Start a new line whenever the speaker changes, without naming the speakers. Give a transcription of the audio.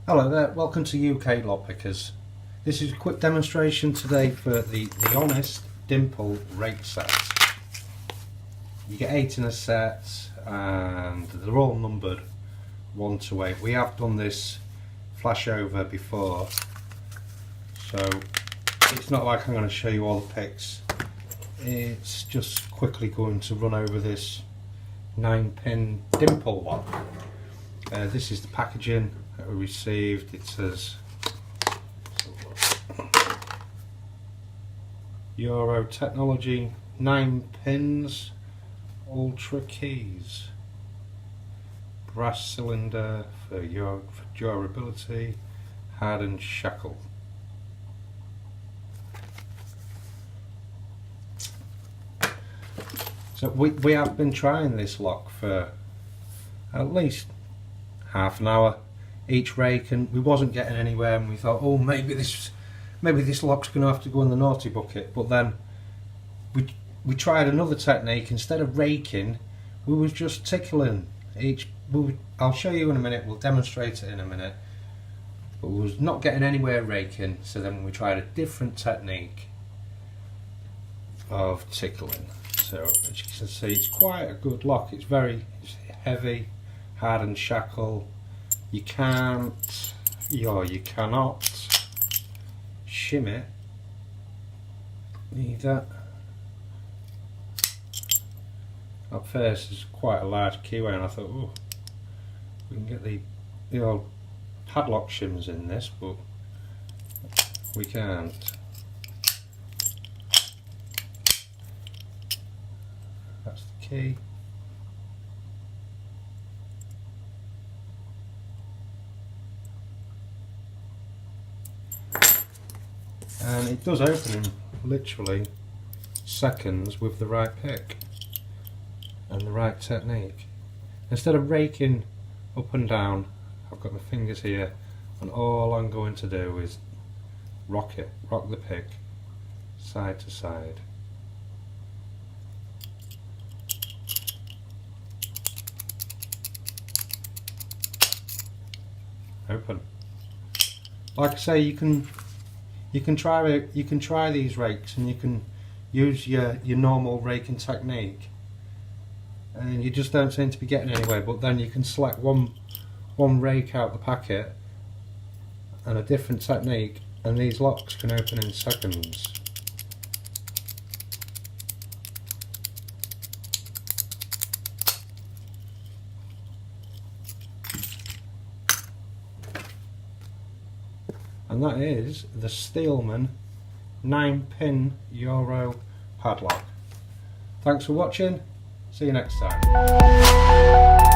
Hello there, welcome to UK Lockpickers. This is a quick demonstration today for the Honest Dimple rake set. You get 8 in a set and they're all numbered 1 to 8. We have done this flash over before, so it's not like I'm going to show you all the picks. It's just quickly going to run over this 9-pin dimple lock. This is the packaging that we received. It says Euro Technology, 9 pins, ultra keys, brass cylinder for durability, hardened shackle. So we have been trying this lock for at least half an hour each rake, and we wasn't getting anywhere, and we thought, oh, maybe this lock's going to have to go in the naughty bucket. But then we tried another technique. Instead of raking, we was just tickling each. I'll show you in a minute, we'll demonstrate it in a minute, but we was not getting anywhere raking. So then we tried a different technique of tickling. So as you can see, it's quite a good lock. It's heavy, hardened shackle. You cannot shim it either. At first it's quite a large keyway, and I thought, oh, we can get the old padlock shims in this, but we can't. That's the key. And it does open in literally seconds with the right pick and the right technique. Instead of raking up and down, I've got my fingers here, and all I'm going to do is rock the pick side to side. Open. Like I say, you can try these rakes, and you can use your normal raking technique, and you just don't seem to be getting anywhere. But then you can select one rake out the packet and a different technique, and these locks can open in seconds. And that is the Steelman 9-pin Euro padlock. Thanks for watching. See you next time.